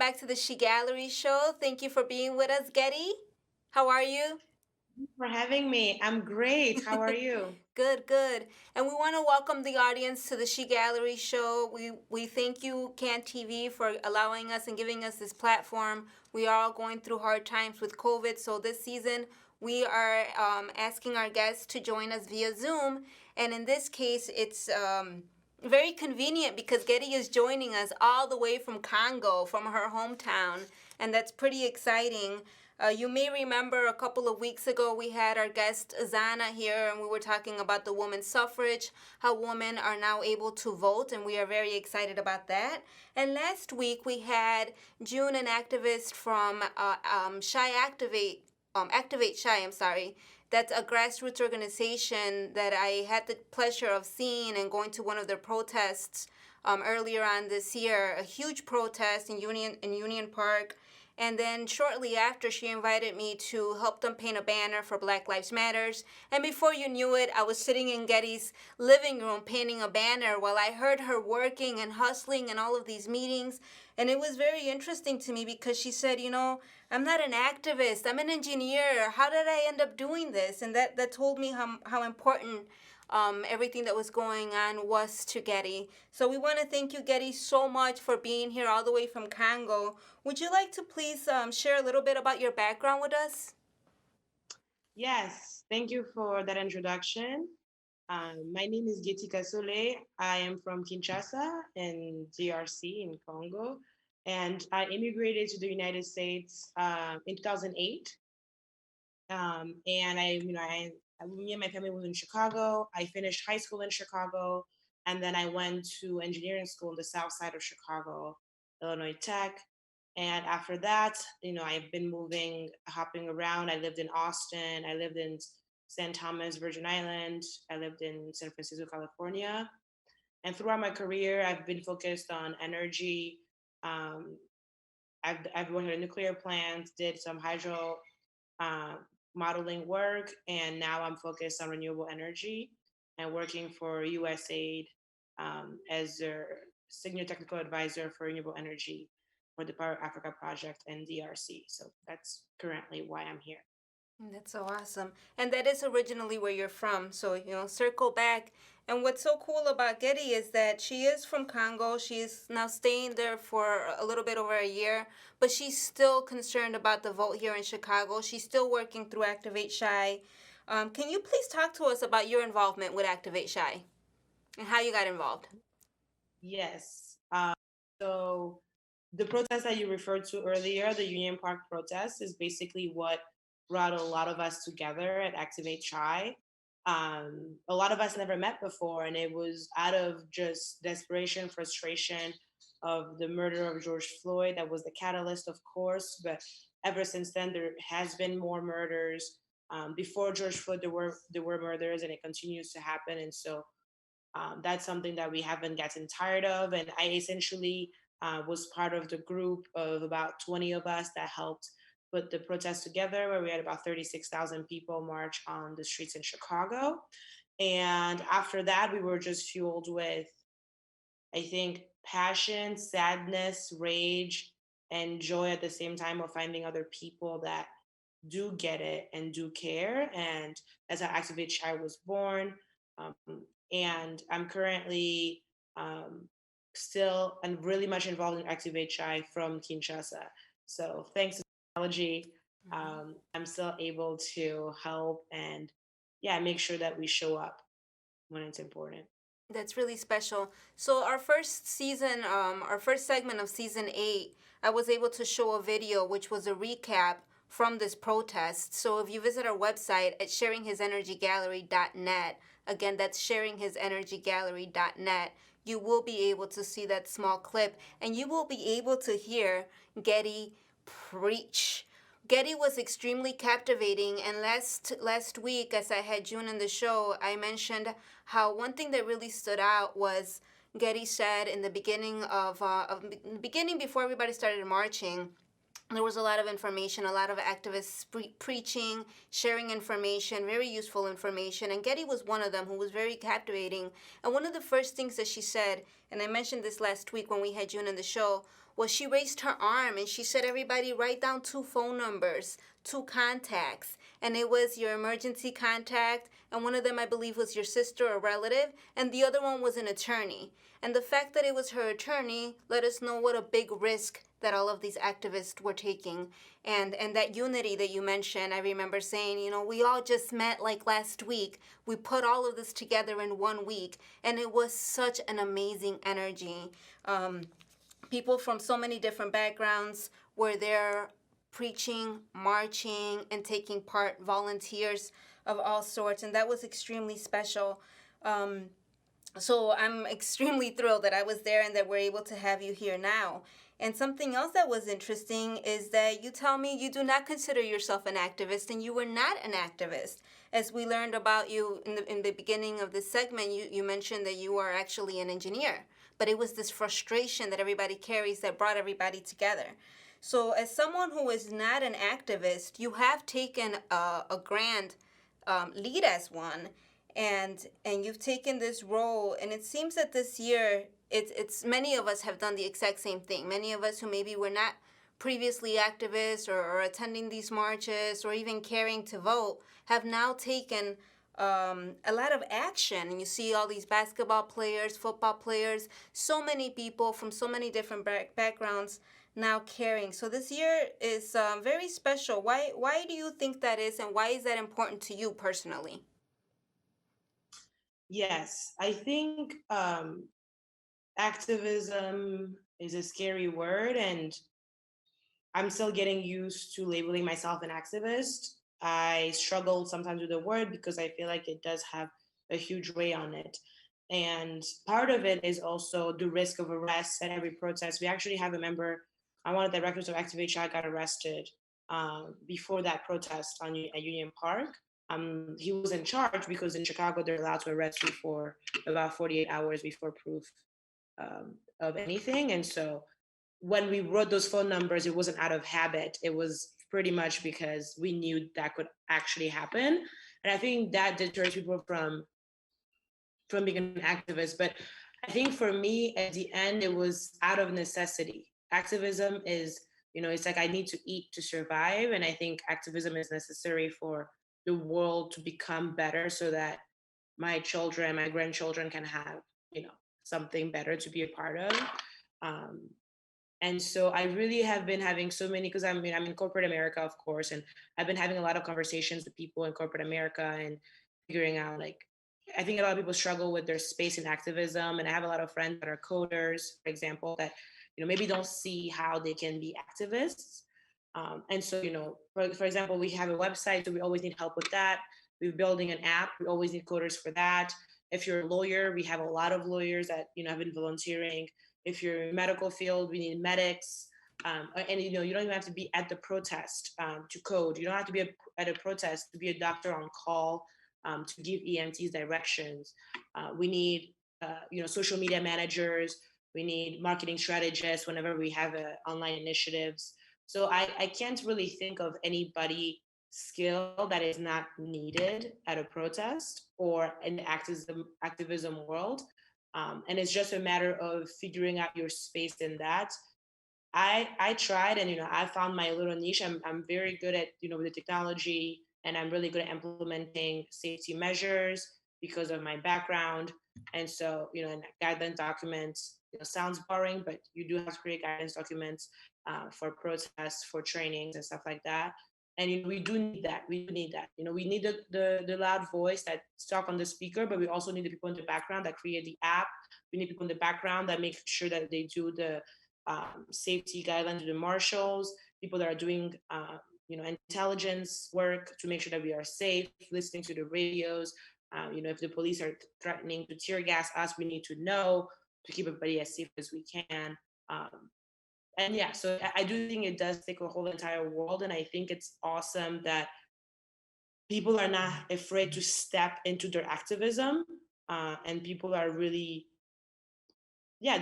back to the She Gallery show. Thank you for being with us, Getty. How are you? For having me. I'm great. How are you? Good, good. And we want to welcome the audience to the She Gallery show. We thank you, Can TV, for allowing us and giving us this platform. We are all going through hard times with COVID, so this season we are asking our guests to join us via Zoom. And in this case, it's very convenient because Getty is joining us all the way from Congo, from her hometown, and that's pretty exciting. You may remember a couple of weeks ago we had our guest Zana here, and we were talking about the women's suffrage, how women are now able to vote, and we are very excited about that. And last week we had June, an activist from Chi Activate Chi. I'm sorry. That's a grassroots organization that I had the pleasure of seeing and going to one of their protests earlier on this year. A huge protest in Union Park. And then shortly after, she invited me to help them paint a banner for Black Lives Matters. And before you knew it, I was sitting in Getty's living room painting a banner while I heard her working and hustling in all of these meetings. And it was very interesting to me because she said, I'm not an activist, I'm an engineer. How did I end up doing this? And that told me how important everything that was going on was to Getty. So we want to thank you, Getty, so much for being here all the way from Congo. Would you like to please share a little bit about your background with us? Yes, thank you for that introduction. My name is Giti Kasule. I am from Kinshasa in DRC in Congo, and I immigrated to the United States in 2008. And me and my family was in Chicago. I finished high school in Chicago, and then I went to engineering school in the south side of Chicago, Illinois Tech. And after that, I've been moving, hopping around. I lived in Austin. I lived in St. Thomas, Virgin Island. I lived in San Francisco, California. And throughout my career, I've been focused on energy. Um, I've worked at a nuclear plant, did some hydro uh, modeling work, and now I'm focused on renewable energy and working for USAID as their senior technical advisor for renewable energy for the Power Africa project in DRC. So that's currently why I'm here. That's so awesome. And that is originally where you're from. So, circle back. And what's so cool about Getty is that she is from Congo. She's now staying there for a little bit over a year, but she's still concerned about the vote here in Chicago. She's still working through Activate Chi. Can you please talk to us about your involvement with Activate Chi and how you got involved? Yes. So the protest that you referred to earlier, the Union Park protest, is basically what brought a lot of us together at Activate Chi. A lot of us never met before, and it was out of just desperation, frustration of the murder of George Floyd that was the catalyst, of course. But ever since then, there has been more murders. Before George Floyd, there were murders, and it continues to happen. And so that's something that we haven't gotten tired of. And I essentially was part of the group of about 20 of us that helped put the protest together, where we had about 36,000 people march on the streets in Chicago. And after that, we were just fueled with, I think, passion, sadness, rage, and joy at the same time of finding other people that do get it and do care. And that's how Activate Chi was born. Um, and I'm currently still and really much involved in Activate Chi from Kinshasa. So thanks to technology, I'm still able to help and yeah, make sure that we show up when it's important. That's really special. So our first segment of season 8, I was able to show a video which was a recap from this protest. So if you visit our website at sharinghisenergygallery.net, again, that's sharinghisenergygallery.net, you will be able to see that small clip and you will be able to hear Getty preach. Getty was extremely captivating, and last week, as I had June in the show, I mentioned how one thing that really stood out was Getty said in the beginning in the beginning before everybody started marching. There was a lot of information, a lot of activists preaching, sharing information, very useful information. And Getty was one of them who was very captivating. And one of the first things that she said, and I mentioned this last week when we had June in the show, was she raised her arm and she said, everybody write down two phone numbers, two contacts. And it was your emergency contact, and one of them, I believe, was your sister or relative, and the other one was an attorney. And the fact that it was her attorney let us know what a big risk that all of these activists were taking. And that unity that you mentioned, I remember saying, we all just met like last week. We put all of this together in 1 week, and it was such an amazing energy. People from so many different backgrounds were there preaching, marching, and taking part, volunteers of all sorts, and that was extremely special. Um, so I'm extremely thrilled that I was there and that we're able to have you here now. And something else that was interesting is that you tell me you do not consider yourself an activist, and you were not an activist. As we learned about you in the beginning of this segment, you mentioned that you are actually an engineer. But it was this frustration that everybody carries that brought everybody together. So, as someone who is not an activist, you have taken a grand lead as one, and you've taken this role, and it seems that this year it's many of us have done the exact same thing. Many of us who maybe were not previously activists or attending these marches or even caring to vote have now taken a lot of action. And you see all these basketball players, football players, so many people from so many different backgrounds now caring. So this year is very special. Why do you think that is, and why is that important to you personally? Yes, I think activism is a scary word, and I'm still getting used to labeling myself an activist. I struggle sometimes with the word because I feel like it does have a huge weight on it. And part of it is also the risk of arrest at every protest. We actually have a member, one of the directors of Activate got arrested before that protest at Union Park. He was in charge because in Chicago they're allowed to arrest you for about 48 hours before proof of anything. And so when we wrote those phone numbers, it wasn't out of habit. It was pretty much because we knew that could actually happen. And I think that deters people from being an activist. But I think for me, at the end, it was out of necessity. Activism is, it's like I need to eat to survive. And I think activism is necessary for the world to become better so that my children, my grandchildren can have, something better to be a part of. Um, and so I really have been having so many, because I'm in corporate America, of course, and I've been having a lot of conversations with people in corporate America and figuring out, like, I think a lot of people struggle with their space in activism. And I have a lot of friends that are coders, for example, that, maybe don't see how they can be activists. And so, for example, we have a website, so we always need help with that. We're building an app. We always need coders for that. If you're a lawyer, we have a lot of lawyers that, have been volunteering. If you're in medical field, we need medics. And you don't even have to be at the protest to code. You don't have to be at a protest to be a doctor on call, to give EMTs directions. We need social media managers. We need marketing strategists whenever we have online initiatives. So I can't really think of anybody skill that is not needed at a protest or in the activism world. And it's just a matter of figuring out your space in that. I tried, and I found my little niche. I'm very good at with the technology, and I'm really good at implementing safety measures because of my background. And so and guidelines documents sounds boring, but you do have to create guidance documents for protests, for trainings, and stuff like that. And we do need that. We do need that. We need the loud voice that talk on the speaker, but we also need the people in the background that create the app. We need people in the background that make sure that they do the safety guidelines with the marshals, people that are doing intelligence work to make sure that we are safe, listening to the radios. If the police are threatening to tear gas us, we need to know to keep everybody as safe as we can. And yeah, so I do think it does take a whole entire world, and I think it's awesome that people are not afraid to step into their activism, and people are really, yeah,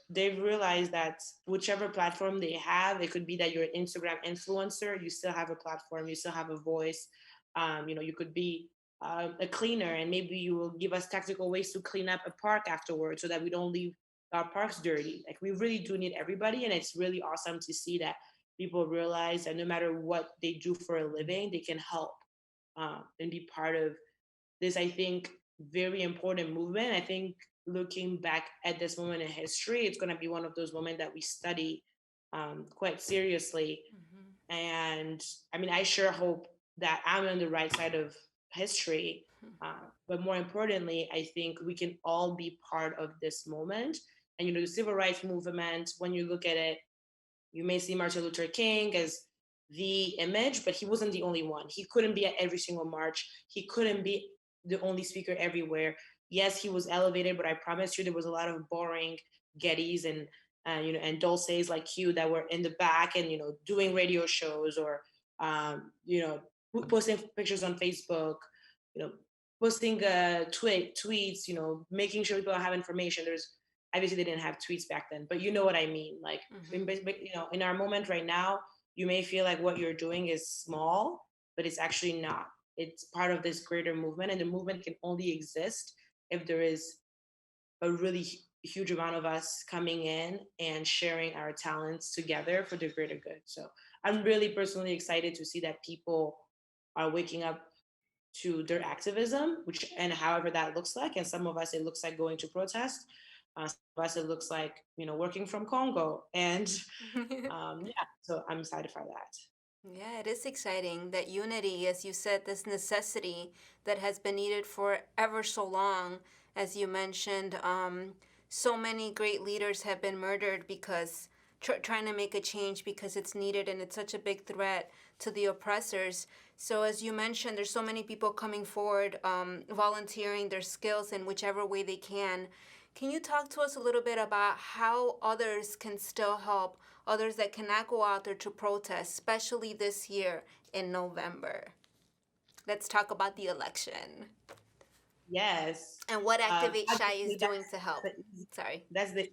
they've realized that whichever platform they have, it could be that you're an Instagram influencer, you still have a platform, you still have a voice. You could be a cleaner, and maybe you will give us tactical ways to clean up a park afterwards so that we don't leave our parks dirty. Like we really do need everybody, and it's really awesome to see that people realize that no matter what they do for a living, they can help and be part of this. I think very important movement. I think looking back at this moment in history, it's going to be one of those moments that we study quite seriously. Mhm. And I mean, I sure hope that I'm on the right side of history. But more importantly, I think we can all be part of this moment. And, the civil rights movement, when you look at it, you may see Martin Luther King as the image, but he wasn't the only one. He couldn't be at every single march. He couldn't be the only speaker everywhere. Yes, he was elevated, but I promise you there was a lot of boring Gettys and and Dulces like you that were in the back and doing radio shows or posting pictures on Facebook, you know posting tweets, making sure people have information. There's obviously they didn't have tweets back then, but you know what I mean. Like Mhm. in our moment right now, you may feel like what you're doing is small, but it's actually not. It's part of this greater movement, and the movement can only exist if there is a really huge amount of us coming in and sharing our talents together for the greater good. So I'm really personally excited to see that people are waking up to their activism, which and however that looks like. And some of us it looks like going to protest. Some of us it looks like working from Congo. And yeah, so I'm excited for that. Yeah, it is exciting that unity, as you said, this necessity that has been needed for ever so long. As you mentioned, so many great leaders have been murdered because trying to make a change because it's needed and it's such a big threat to the oppressors. So, as you mentioned, there's so many people coming forward, volunteering their skills in whichever way they can. Can you talk to us a little bit about how others can still help, others that cannot go out there to protest, especially this year in November? Let's talk about the election Yes. and what Activate Chi is Obviously, doing to help. Sorry. that's the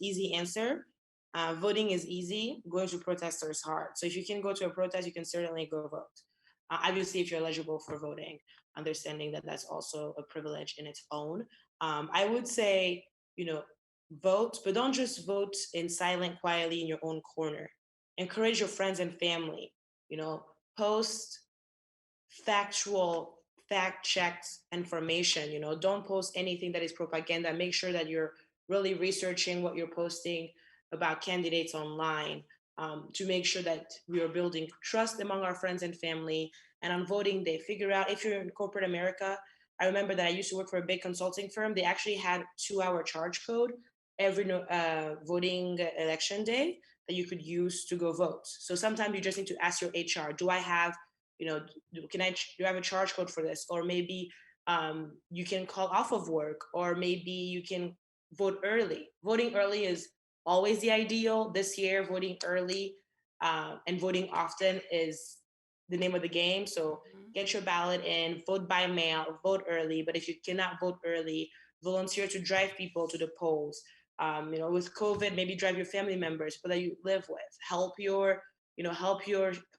easy answer. Voting is easy. Going to protest is hard. So if you can go to a protest, you can certainly go vote. Obviously, if you're eligible for voting, understanding that that's also a privilege in its own. I would say, you know, vote, but don't just vote in silent, quietly in your own corner. Encourage your friends and family. Post factual, fact checked information. Don't post anything that is propaganda. Make sure that you're really researching what you're posting about candidates online, to make sure that we are building trust among our friends and family. And on voting day, figure out if you're in corporate America. I remember that I used to work for a big consulting firm. They actually had 2-hour charge code every voting election day that you could use to go vote. So sometimes you just need to ask your HR, do I have you know can I do you have a charge code for this? Or maybe you can call off of work, or maybe you can vote early. Voting early is always the ideal. This year voting early and voting often is the name of the game. So Mhm. get your ballot in, vote by mail, vote early. But if you cannot vote early, volunteer to drive people to the polls. With COVID, maybe drive your family members, people that you live with. Help your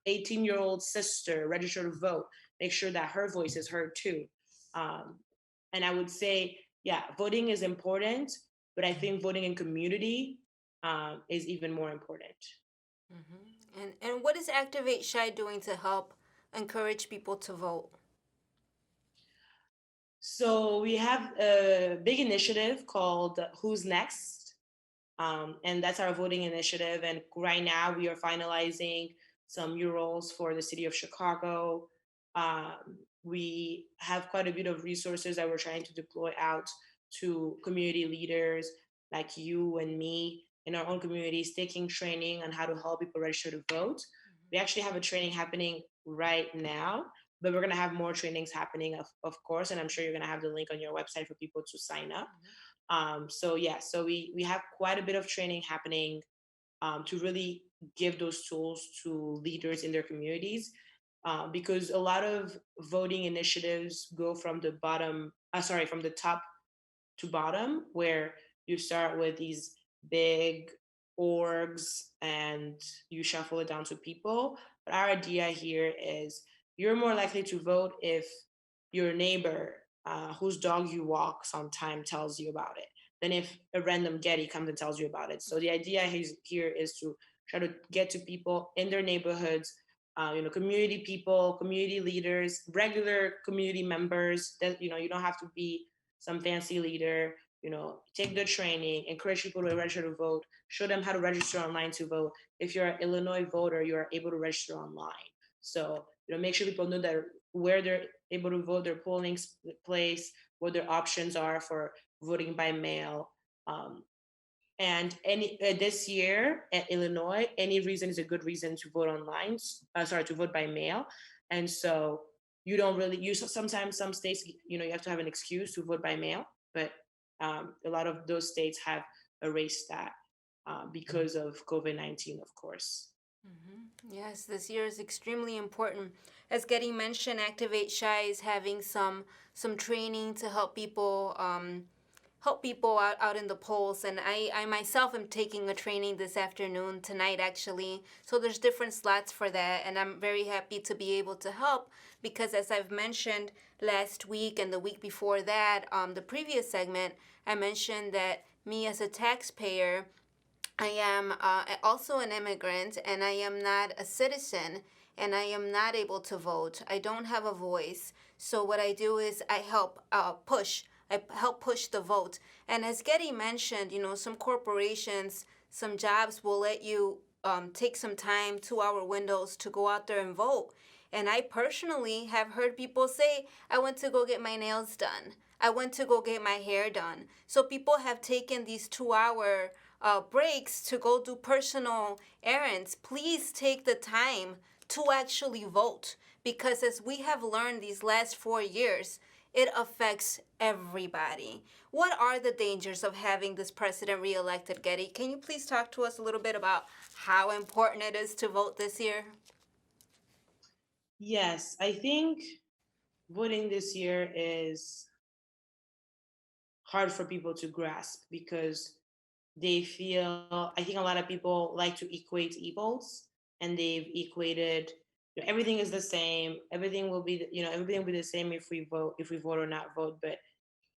18-year-old sister register to vote. Make sure that her voice is heard too. Um, and I would say, yeah, voting is important, but I think voting in community is even more important. And what is Activate Chi doing to help encourage people to vote? So we have a big initiative called Who's Next? And that's our voting initiative. And right now we are finalizing some murals for the city of Chicago. We have quite a bit of resources that we're trying to deploy out to community leaders like you and me in our own communities, taking training on how to help people register to vote. We actually have a training happening right now, but we're going to have more trainings happening, of course. And I'm sure you're going to have the link on your website for people to sign up. So yeah, so we have quite a bit of training happening to really give those tools to leaders in their communities, because a lot of voting initiatives go from from the top to bottom, where you start with these big orgs and you shuffle it down to people. But our idea here is you're more likely to vote if your neighbor, whose dog you walk sometime, tells you about it. than if a random Getty comes and tells you about it. So the idea here is to try to get to people in their neighborhoods, community people, community leaders, regular community members. That you don't have to be some fancy leader. Take the training, encourage people to register to vote, show them how to register online to vote. If you're an Illinois voter, you are able to register online. So make sure people know that where they're able to vote, their polling place, what their options are for voting by mail. Um, and any this year at Illinois, any reason is a good reason to vote online. To vote by mail. And so you don't really use. Sometimes some states, you have to have an excuse to vote by mail, but a lot of those states have erased that because of COVID-19, of course. Yes, this year is extremely important. As Getty mentioned, Activate Chi is having some training to help people out in the polls, and I myself am taking a training this afternoon tonight actually. So there's different slots for that, and I'm very happy to be able to help because as I've mentioned last week and the week before that, the previous segment, I mentioned that me as a taxpayer, I am also an immigrant and I am not a citizen and I am not able to vote. I don't have a voice. So what I do is I help push. I help push the vote. And as Getty mentioned, some corporations, some jobs will let you take some time, 2 hour windows to go out there and vote. And I personally have heard people say, I went to go get my nails done. I went to go get my hair done. So people have taken these 2 hour breaks to go do personal errands. Please take the time to actually vote because as we have learned these last 4 years, it affects everybody. What are the dangers of having this president reelected, Getty? Can you please talk to us a little bit about how important it is to vote this year? Yes, I think voting this year is hard for people to grasp because they feel, I think a lot of people like to equate evils, and they've equated everything is the same, everything will be everything will be the same if we vote or not vote. But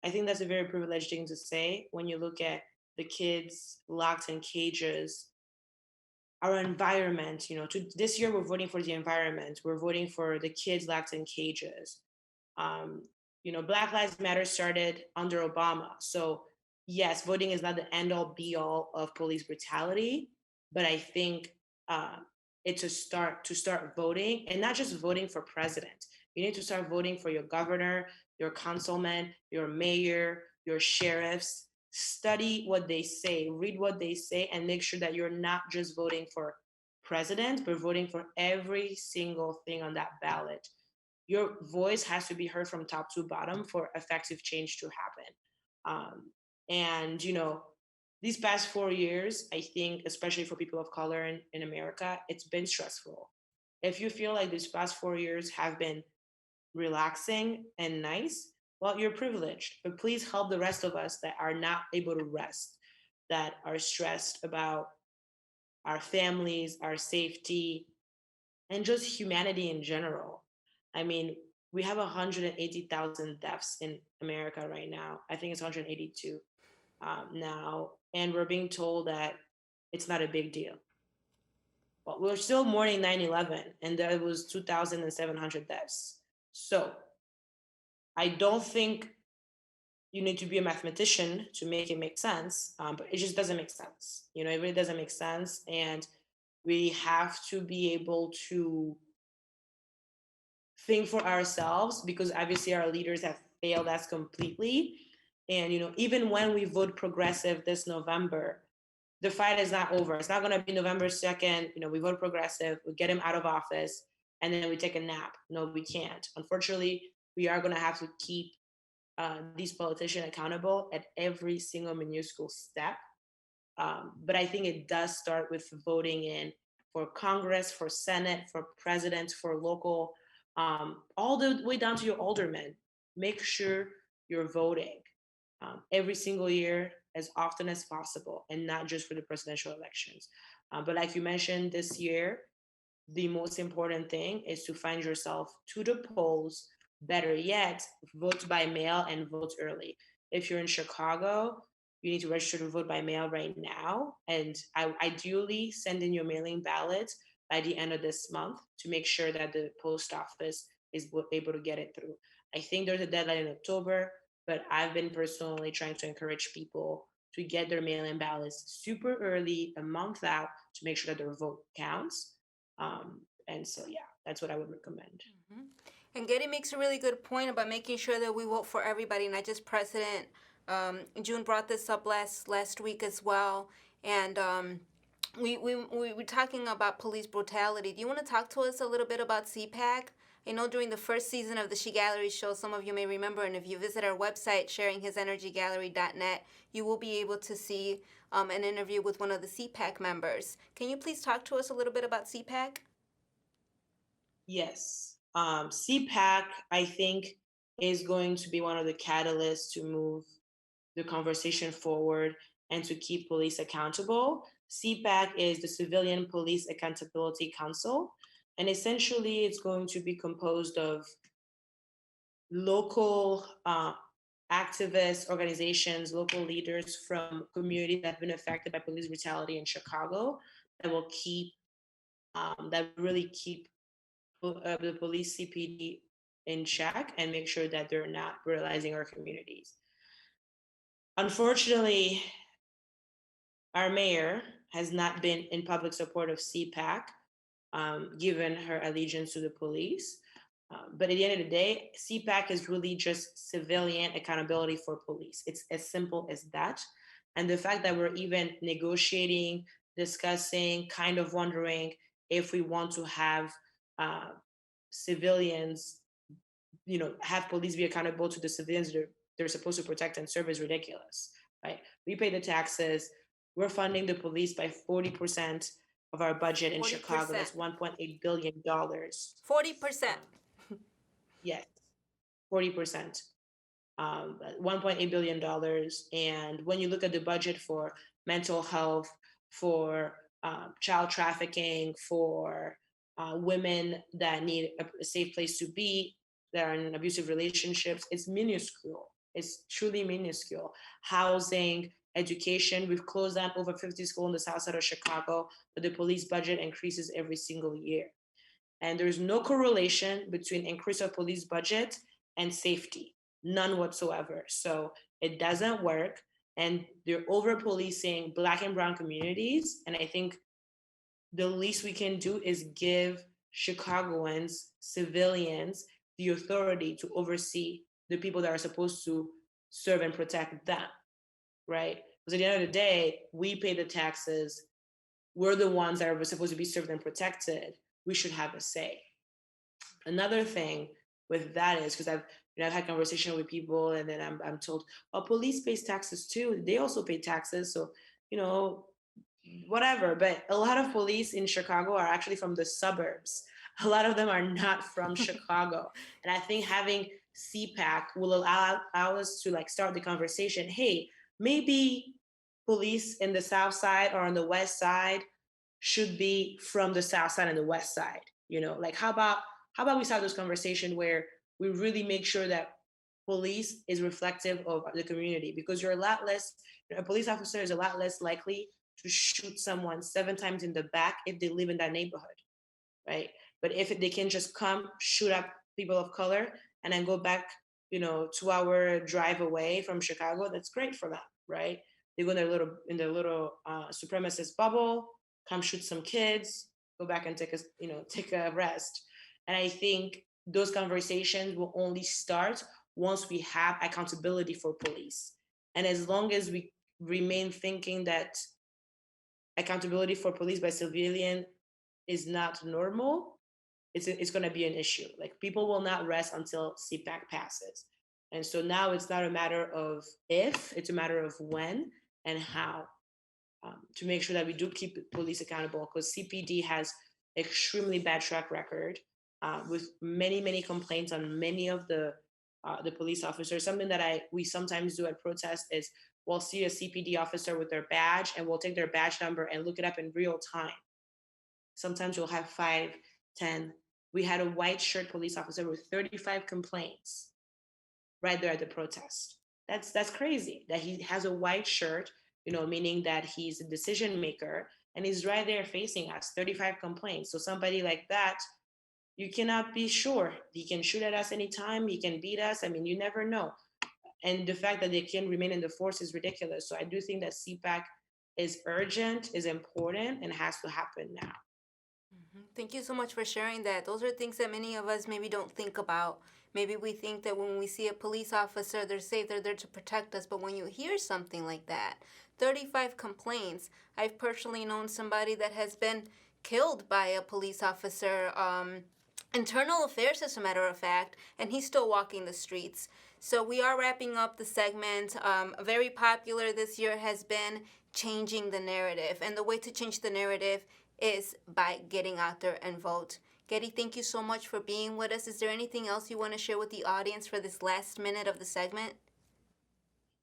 I think that's a very privileged thing to say when you look at the kids locked in cages, our environment. This year we're voting for the environment, we're voting for the kids locked in cages. um, Black Lives Matter started under Obama. So, yes, voting is not the end all be all of police brutality, but I think uh, it's a start to start voting, and not just voting for president. You need to start voting for your governor, your councilman, your mayor, your sheriffs. Study what they say, read what they say, and make sure that you're not just voting for president, but voting for every single thing on that ballot. Your voice has to be heard from top to bottom for effective change to happen. And these past 4 years, I think, especially for people of color in America, it's been stressful. If you feel like these past 4 years have been relaxing and nice, well, you're privileged. But please help the rest of us that are not able to rest, that are stressed about our families, our safety, and just humanity in general. I mean, we have 180,000 deaths in America right now. I think it's 182 now, and we're being told that it's not a big deal. But we're still mourning 9/11, and there was 2,700 deaths. So I don't think you need to be a mathematician to make it make sense, but it just doesn't make sense. It really doesn't make sense, and we have to be able to think for ourselves because obviously our leaders have failed us completely. And even when we vote progressive this November, the fight is not over. It's not going to be November 2nd. We vote progressive, we get him out of office, and then we take a nap. No, we can't. Unfortunately, we are going to have to keep these politicians accountable at every single minuscule step. But I think it does start with voting in for Congress, for Senate, for president, for local, all the way down to your aldermen. Make sure you're voting every single year as often as possible, and not just for the presidential elections. But like you mentioned, this year, the most important thing is to find yourself to the polls. Better yet, vote by mail and vote early. If you're in Chicago, you need to register to vote by mail right now. And I ideally send in your mailing ballot by the end of this month to make sure that the post office is able to get it through. I think there's a deadline in October, but I've been personally trying to encourage people to get their mail-in ballots super early, a month out, to make sure that their vote counts. And so, yeah, that's what I would recommend. Mm-hmm. And Getty makes a really good point about making sure that we vote for everybody, not just president. June brought this up last week as well, and we were talking about police brutality. Do you want to talk to us a little bit about CPAC? I know during the first season of the She Gallery show, some of you may remember, and if you visit our website, sharinghisenergygallery.net, you will be able to see an interview with one of the CPAC members. Can you please talk to us a little bit about CPAC? Yes. CPAC, I think, is going to be one of the catalysts to move the conversation forward and to keep police accountable. CPAC is the Civilian Police Accountability Council. And essentially, it's going to be composed of local activists, organizations, local leaders from communities that have been affected by police brutality in Chicago that will that really keep the police CPD in check and make sure that they're not brutalizing our communities. Unfortunately, our mayor has not been in public support of CPAC, given her allegiance to the police. But at the end of the day, CPAC is really just civilian accountability for police. It's as simple as that. And the fact that we're even negotiating, discussing, kind of wondering if we want to have uh, civilians, have police be accountable to the civilians they're supposed to protect and serve is ridiculous, right? We pay the taxes. We're funding the police by 40% of our budget in Chicago. 40%. That's $1.8 billion. 40%. Yes, 40%. 1.8 billion dollars. And when you look at the budget for mental health, for child trafficking, for women that need a safe place to be, that are in abusive relationships, it's minuscule. It's truly minuscule. Housing, education. We've closed down over 50 schools in the south side of Chicago, but the police budget increases every single year. And there's no correlation between increase of police budget and safety, none whatsoever. So it doesn't work. And they're over policing Black and Brown communities. And I think the least we can do is give Chicagoans, civilians, the authority to oversee the people that are supposed to serve and protect them, right? Because at the end of the day, we pay the taxes. We're the ones that are supposed to be served and protected. We should have a say. Another thing with that is because I've had conversation with people, and then I'm told, well, police pays taxes too. They also pay taxes, so you know whatever. But a lot of police in Chicago are actually from the suburbs. A lot of them are not from Chicago, and I think having CPAC will allow us to like start the conversation. Hey, maybe police in the south side or on the west side should be from the south side and the west side. Like how about we start this conversation where we really make sure that police is reflective of the community, because you're a lot less a police officer is a lot less likely to shoot someone 7 times in the back if they live in that neighborhood, right? But if they can just come shoot up people of color and then go back, 2 hour drive away from Chicago, that's great for them, right? They go in their little supremacist bubble, come shoot some kids, go back and take a rest. And I think those conversations will only start once we have accountability for police. And as long as we remain thinking that accountability for police by civilian is not normal, it's going to be an issue. Like, people will not rest until CPAC passes. And so now it's not a matter of if, it's a matter of when and how, to make sure that we do keep police accountable, because CPD has extremely bad track record, with many, many complaints on many of the police officers. Something that we sometimes do at protest is we'll see a CPD officer with their badge, and we'll take their badge number and look it up in real time. Sometimes you'll have 5, 10. We had a white shirt police officer with 35 complaints right there at the protest. That's crazy that he has a white shirt, meaning that he's a decision maker, and he's right there facing us, 35 complaints. So somebody like that, you cannot be sure. He can shoot at us anytime, he can beat us. I mean, you never know. And the fact that they can remain in the force is ridiculous. So I do think that CPAC is urgent, is important, and has to happen now. Thank you so much for sharing that. Those are things that many of us maybe don't think about. Maybe we think that when we see a police officer, they're safe, they're there to protect us. But when you hear something like that, 35 complaints, I've personally known somebody that has been killed by a police officer, internal affairs, as a matter of fact, and he's still walking the streets. So we are wrapping up the segment. Very popular this year has been changing the narrative. And the way to change the narrative is by getting out there and vote. Getty, thank you so much for being with us. Is there anything else you want to share with the audience for this last minute of the segment?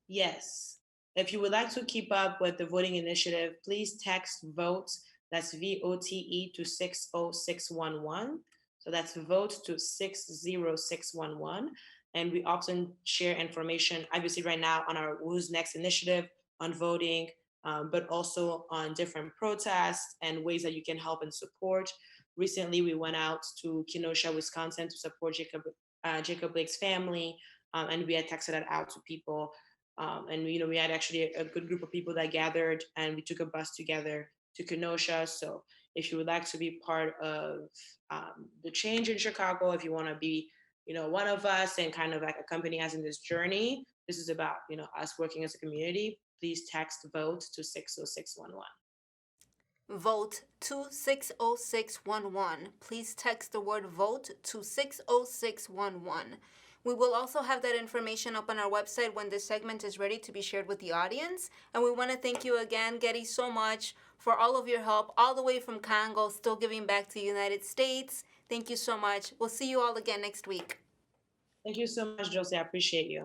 Yes. If you would like to keep up with the voting initiative, please text VOTE, that's VOTE, to 60611. So that's VOTE to 60611. And we often share information, obviously, right now on our Who's Next initiative on voting, but also on different protests and ways that you can help and support. Recently, we went out to Kenosha, Wisconsin to support Jacob Blake's family, and we had texted that out to people, and we had actually a good group of people that gathered, and we took a bus together to Kenosha. So if you would like to be part of the change in Chicago, if you want to be, one of us and kind of like accompany us in this journey, this is about, us working as a community. Please text VOTE to 60611. Vote to 60611. Please text the word vote to 60611. We will also have that information up on our website when this segment is ready to be shared with the audience. And we want to thank you again, Getty, so much for all of your help, all the way from Congo, still giving back to the United States. Thank you so much. We'll see you all again next week. Thank you so much, Josie. I appreciate you.